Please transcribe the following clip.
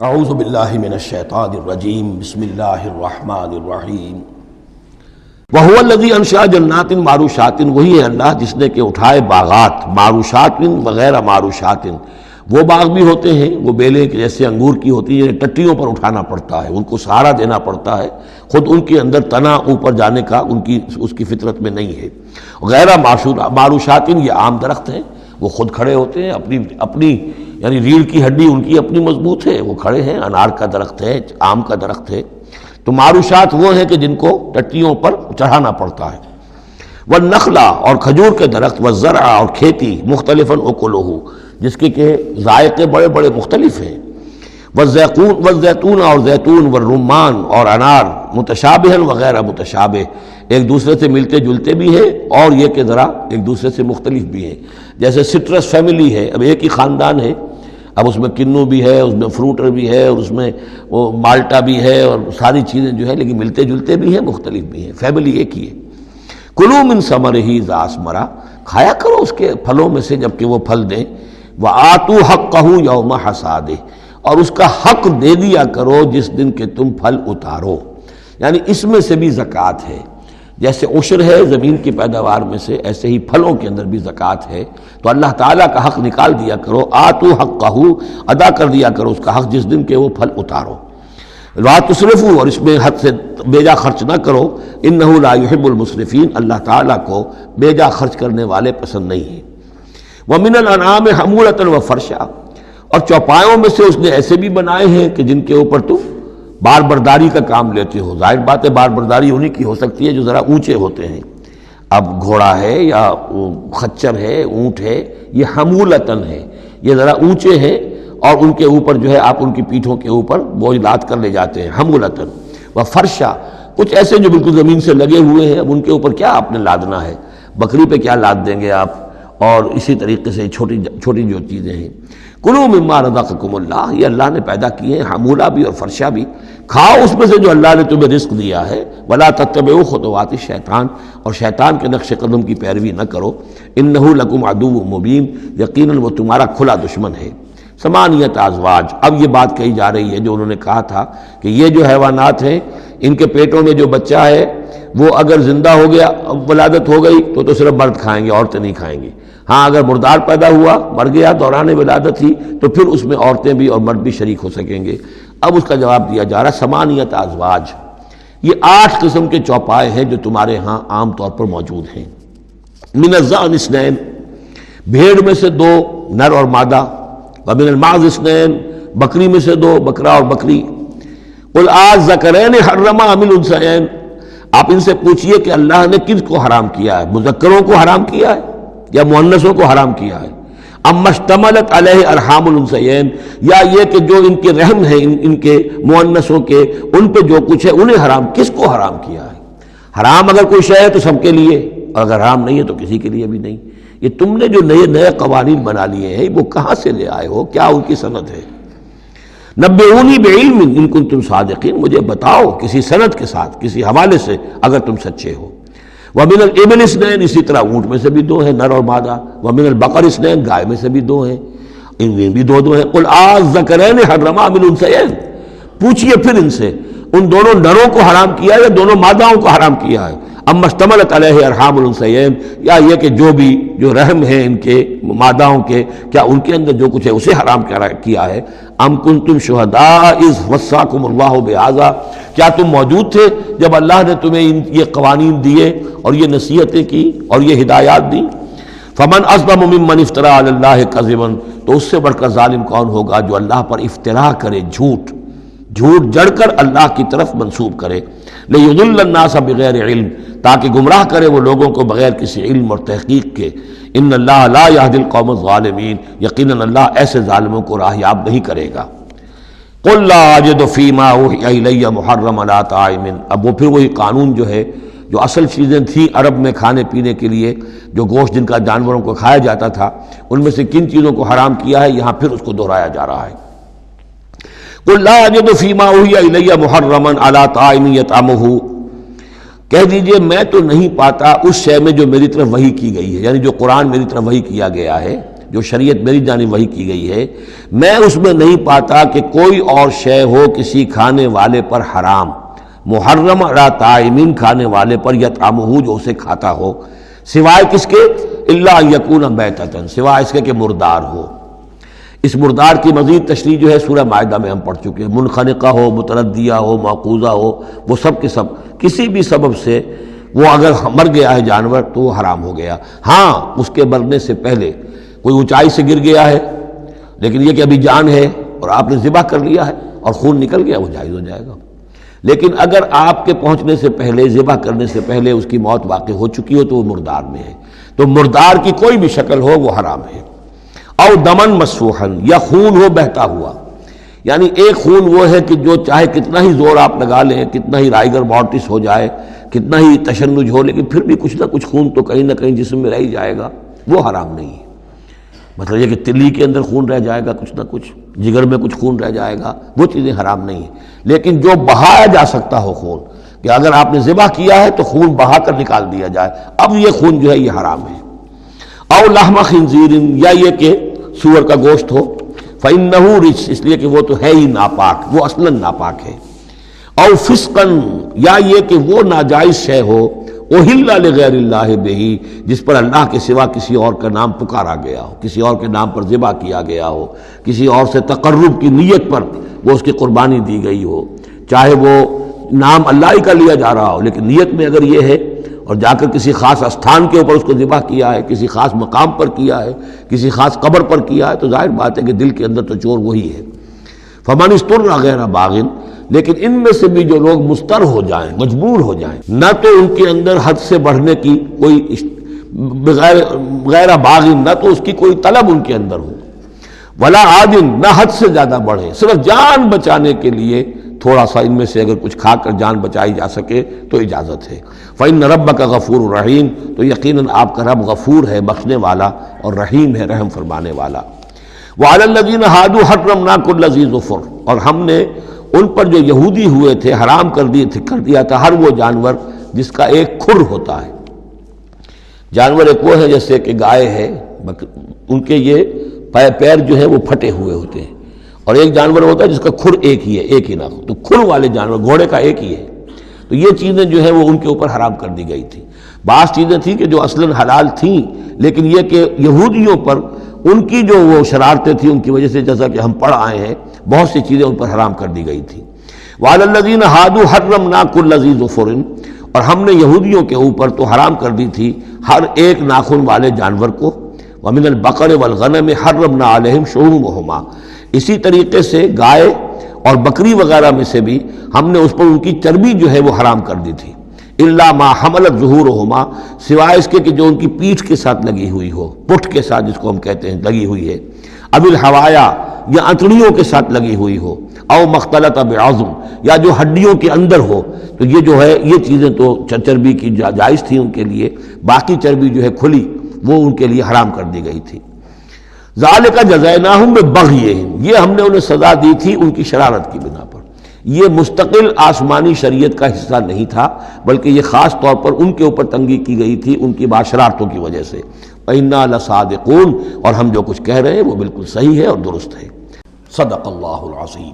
اعوذ باللہ من الشیطان الرجیم بسم اللہ الرحمن الرحیم وَهُوَ الَّذِي أَنشَأَ جَنَّاتٍ مَعْرُوشَاتٍ، وہی ہے اللہ جس نے کہ اٹھائے باغات معروشات وغیرہ معروشات، وہ باغ بھی ہوتے ہیں وہ بیلیں کہ جیسے انگور کی ہوتی ہیں، ٹٹیوں پر اٹھانا پڑتا ہے، ان کو سہارا دینا پڑتا ہے، خود ان کے اندر تنا اوپر جانے کا اس کی فطرت میں نہیں ہے۔ غیر معروشات یہ عام درخت ہیں، وہ خود کھڑے ہوتے ہیں، اپنی یعنی ریڑھ کی ہڈی ان کی اپنی مضبوط ہے، وہ کھڑے ہیں، انار کا درخت ہے، آم کا درخت ہے۔ تو معروشات وہ ہیں کہ جن کو ٹٹیوں پر چڑھانا پڑتا ہے۔ والنخلا، اور کھجور کے درخت، والزرع، اور کھیتی، مختلفاً اکلہ، جس کے کہ ذائقے بڑے بڑے مختلف ہیں۔ والزیتون، اور زیتون، والرمان، اور انار، متشابہاً وغیر متشابہ، ایک دوسرے سے ملتے جلتے بھی ہیں اور یہ کہ ذرا ایک دوسرے سے مختلف بھی ہیں۔ جیسے سٹرس فیملی ہے، اب ایک ہی خاندان ہے، اب اس میں کنو بھی ہے، اس میں فروٹر بھی ہے، اور اس میں وہ مالٹا بھی ہے، اور ساری چیزیں جو ہے لیکن ملتے جلتے بھی ہیں، مختلف بھی ہیں، فیملی ایک ہی ہے۔ کلوا من ثمرہ اذا اثمر، کھایا کرو اس کے پھلوں میں سے جب کہ وہ پھل دیں۔ وآتوا حقہ یوم حصادہ، اور اس کا حق دے دیا کرو جس دن کہ تم پھل اتارو، یعنی اس میں سے بھی زکوٰۃ ہے۔ جیسے عشر ہے زمین کی پیداوار میں سے، ایسے ہی پھلوں کے اندر بھی زکوٰۃ ہے۔ تو اللہ تعالیٰ کا حق نکال دیا کرو، آتوا حقہ، ادا کر دیا کرو اس کا حق جس دن کہ وہ پھل اتارو۔ لا تسرفوا، اور اس میں حد سے بیجا خرچ نہ کرو، انہ لا یحب المسرفین، اللہ تعالیٰ کو بیجا خرچ کرنے والے پسند نہیں ہیں۔ ومن الانعام حمولۃ وفرشا، اور چوپایوں میں سے اس نے ایسے بھی بنائے ہیں کہ جن کے اوپر تم بار برداری کا کام لیتے ہو۔ ظاہر بات ہے بار برداری انہی کی ہو سکتی ہے جو ذرا اونچے ہوتے ہیں، اب گھوڑا ہے یا خچر ہے، اونٹ ہے، یہ حمولتاً ہے، یہ ذرا اونچے ہیں اور ان کے اوپر جو ہے آپ ان کی پیٹھوں کے اوپر بوجھ لاد کر لے جاتے ہیں، حمولتاً۔ وفرشا، کچھ ایسے جو بالکل زمین سے لگے ہوئے ہیں، اب ان کے اوپر کیا آپ نے لادنا ہے، بکری پہ کیا لاد دیں گے آپ، اور اسی طریقے سے چھوٹی چھوٹی جو چیزیں ہیں۔ کلوا مما رزقکم اللہ، یہ اللہ نے پیدا کیے ہیں، حمولہ بھی اور فرشا بھی، کھاؤ اس میں سے جو اللہ نے تمہیں رزق دیا ہے۔ ولا تتبعوا خطوات الشیطان، اور شیطان کے نقش قدم کی پیروی نہ کرو۔ انہ لکم عدو مبین، یقیناً وہ تمہارا کھلا دشمن ہے۔ ثمانیۃ ازواج، اب یہ بات کہی جا رہی ہے جو انہوں نے کہا تھا کہ یہ جو حیوانات ہیں ان کے پیٹوں میں جو بچہ ہے وہ اگر زندہ ہو گیا، ولادت ہو گئی تو صرف مرد کھائیں گے، عورتیں نہیں کھائیں گے۔ ہاں اگر مردار پیدا ہوا، مر گیا دوران ولادت ہی، تو پھر اس میں عورتیں بھی اور مرد بھی شریک ہو سکیں گے۔ اب اس کا جواب دیا جا رہا ہے ثمانیۃ ازواج، یہ 8 قسم کے چوپائے ہیں جو تمہارے ہاں عام طور پر موجود ہیں۔ من الضأن اثنین، بھیڑ میں سے 2 نر اور مادہ، ومن المعز اثنین، بکری میں سے 2 بکرا اور بکری۔ قل الذکرین حرم ام الانثیین، آپ ان سے پوچھئے کہ اللہ نے کس کو حرام کیا ہے، مذکروں کو حرام کیا ہے یا مؤنثوں کو حرام کیا ہے؟ اما اشتملت علیہ ارحام الانثیین، یا یہ کہ جو ان کے رحم ہیں ان کے مؤنثوں کے، ان پہ جو کچھ ہے انہیں حرام، کس کو حرام کیا ہے؟ حرام اگر کوئی شے ہے تو سب کے لیے، اور اگر حرام نہیں ہے تو کسی کے لیے بھی نہیں۔ یہ تم نے جو نئے قوانین بنا لیے ہیں وہ کہاں سے لے آئے ہو، کیا ان کی سند ہے؟ نبئونی بعلم ان کنتم صادقین، مجھے بتاؤ کسی سند کے ساتھ، کسی حوالے سے اگر تم سچے ہو۔ ومن الابل اثنین، اسی طرح اونٹ میں سے بھی 2 ہیں نر اور مادہ۔ ومن البقر اثنین، گائے میں سے بھی 2 ہیں، ان میں بھی 2 ہیں۔ قل الذکرین حرم ام الانثیین، پوچھئے پھر ان سے ان دونوں نروں کو حرام کیا یا دونوں ماداؤں کو حرام کیا ہے؟ اما اشتملت علیہ ارحام الانثیین، یا یہ کہ جو رحم ہیں ان کے ماداؤں کے، کیا ان کے اندر جو کچھ ہے اسے حرام کیا ہے؟ ام کنتم شہداء اذ وصاکم اللہ بہذا، کیا تم موجود تھے جب اللہ نے تمہیں یہ قوانین دیے اور یہ نصیحتیں کی اور یہ ہدایات دی؟ فمن اظلم ممن افترى علی اللہ کذبا، تو اس سے بڑھ کر ظالم کون ہوگا جو اللہ پر افترا کرے، جھوٹ جڑ کر اللہ کی طرف منسوب کرے۔ لیضل الناس بغیر علم، تاکہ گمراہ کرے وہ لوگوں کو بغیر کسی علم اور تحقیق کے۔ ان اللہ لا یہدی القوم الظالمین، یقیناً اللہ ایسے ظالموں کو راہیاب نہیں کرے گا۔ قل لا اجد فیما اوحی الی محرما علی طاعم، اب وہ پھر وہی قانون جو ہے، جو اصل چیزیں تھیں عرب میں کھانے پینے کے لیے، جو گوشت جن کا جانوروں کو کھایا جاتا تھا، ان میں سے کن چیزوں کو حرام کیا ہے، یہاں پھر اس کو دہرایا جا رہا ہے۔ قل لا اجد فیما اوحی الی محرما علی طاعم یطعمہ، کہہ دیجئے میں تو نہیں پاتا اس شے میں جو میری طرف وحی کی گئی ہے، یعنی جو قرآن میری طرف وحی کیا گیا ہے، جو شریعت میری جانب وحی کی گئی ہے، میں اس میں نہیں پاتا کہ کوئی اور شے ہو کسی کھانے والے پر حرام، محرم علی طائمین کھانے والے پر یطعمہ جو اسے کھاتا ہو، سوائے کس کے؟ الا ان یکون میتۃ، سوائے اس کے کہ مردار ہو۔ اس مردار کی مزید تشریح جو ہے سورہ مائدہ میں ہم پڑھ چکے ہیں، منخنقہ ہو، متردیہ ہو، موقوذہ ہو، وہ سب کے سب کسی بھی سبب سے وہ اگر مر گیا ہے جانور تو وہ حرام ہو گیا۔ ہاں اس کے مرنے سے پہلے کوئی اونچائی سے گر گیا ہے لیکن یہ کہ ابھی جان ہے اور آپ نے ذبح کر لیا ہے اور خون نکل گیا، وہ جائز ہو جائے گا۔ لیکن اگر آپ کے پہنچنے سے پہلے، ذبح کرنے سے پہلے اس کی موت واقع ہو چکی ہو تو وہ مردار میں ہے، تو مردار کی کوئی بھی شکل ہو وہ حرام ہے۔ او دمن مسفوحا، یا خون ہو بہتا ہوا، یعنی ایک خون وہ ہے کہ جو چاہے کتنا ہی زور آپ لگا لیں، کتنا ہی رائگر مورٹس ہو جائے، کتنا ہی تشنج ہو، لیکن پھر بھی کچھ نہ کچھ خون تو کہیں نہ کہیں جسم میں رہ ہی جائے گا، وہ حرام نہیں ہے۔ مطلب یہ کہ تلی کے اندر خون رہ جائے گا، کچھ نہ کچھ جگر میں کچھ خون رہ جائے گا، وہ چیزیں حرام نہیں ہیں۔ لیکن جو بہایا جا سکتا ہو خون، کہ اگر آپ نے ذبح کیا ہے تو خون بہا کر نکال دیا جائے، اب یہ خون جو ہے یہ حرام ہے۔ او لحم خنزیر، یا یہ کہ سور کا گوشت ہو، فإنہ رجس، اس لیے کہ وہ تو ہے ہی ناپاک، وہ اصلاً ناپاک ہے۔ او فسقا، یا یہ کہ وہ ناجائز شے ہو، احل لغیر اللہ بہ، جس پر اللہ کے سوا کسی اور کا نام پکارا گیا ہو، کسی اور کے نام پر ذبح کیا گیا ہو، کسی اور سے تقرب کی نیت پر وہ اس کی قربانی دی گئی ہو، چاہے وہ نام اللہ ہی کا لیا جا رہا ہو لیکن نیت میں اگر یہ ہے، اور جا کر کسی خاص استھان کے اوپر اس کو ذبح کیا ہے، کسی خاص مقام پر کیا ہے، کسی خاص قبر پر کیا ہے، تو ظاہر بات ہے کہ دل کے اندر تو چور وہی ہے۔ فمن اضطر غیر باغ، لیکن ان میں سے بھی جو لوگ مضطر ہو جائیں، مجبور ہو جائیں، نہ تو ان کے اندر حد سے بڑھنے کی کوئی غیر باغ، نہ تو اس کی کوئی طلب ان کے اندر ہو، ولا عاد، نہ حد سے زیادہ بڑھے، صرف جان بچانے کے لیے تھوڑا سا ان میں سے اگر کچھ کھا کر جان بچائی جا سکے تو اجازت ہے۔ فإن ربک غفور رحیم، تو یقیناً آپ کا رب غفور ہے، بخشنے والا، اور رحیم ہے، رحم فرمانے والا۔ وعلی الذین ہادوا حرمنا کل ذی ظفر، اور ہم نے ان پر جو یہودی ہوئے تھے حرام کر دیا تھا ہر وہ جانور جس کا ایک کھر ہوتا ہے۔ جانور ایک وہ ہے جیسے کہ گائے ہے، ان کے یہ پیر جو ہے وہ پھٹے ہوئے ہوتے ہیں، اور ایک جانور ہوتا ہے جس کا کھر ایک ہی ہے، ایک ہی ناخن، تو کھر والے جانور گھوڑے کا ایک ہی ہے، تو یہ چیزیں جو ہے وہ ان کے اوپر حرام کر دی گئی تھی۔ بعض چیزیں تھیں کہ جو اصلاً حلال تھیں، لیکن یہ کہ یہودیوں پر ان کی جو وہ شرارتیں تھیں ان کی وجہ سے، جیسا کہ ہم پڑھ آئے ہیں، بہت سی چیزیں ان پر حرام کر دی گئی تھیں۔ وعلی الذین ہادوا حرمنا کل ذی ظفر، اور ہم نے یہودیوں کے اوپر تو حرام کر دی تھی ہر ایک ناخن والے جانور کو۔ ومن البقر والغنم حرمنا علیہم شحومہما، اسی طریقے سے گائے اور بکری وغیرہ میں سے بھی ہم نے اس پر ان کی چربی جو ہے وہ حرام کر دی تھی۔ الا ما حملت ظہورہما، سوائے اس کے کہ جو ان کی پیٹھ کے ساتھ لگی ہوئی ہو، پٹھ کے ساتھ جس کو ہم کہتے ہیں لگی ہوئی ہے، اب الحوایا، یا انتڑیوں کے ساتھ لگی ہوئی ہو، او مختلط بعظم، یا جو ہڈیوں کے اندر ہو، تو یہ جو ہے یہ چیزیں تو چربی کی جائز تھی ان کے لیے، باقی چربی جو ہے کھلی وہ ان کے لیے حرام کر دی گئی تھی۔ ذالک جزیناہم ببغیہم، یہ ہم نے انہیں سزا دی تھی ان کی شرارت کی بنا پر۔ یہ مستقل آسمانی شریعت کا حصہ نہیں تھا، بلکہ یہ خاص طور پر ان کے اوپر تنگی کی گئی تھی ان کی باشرارتوں کی وجہ سے۔ وَإِنَّا لَصَادِقُونَ، اور ہم جو کچھ کہہ رہے ہیں وہ بالکل صحیح ہے اور درست ہے۔ صدق اللہ العظیم۔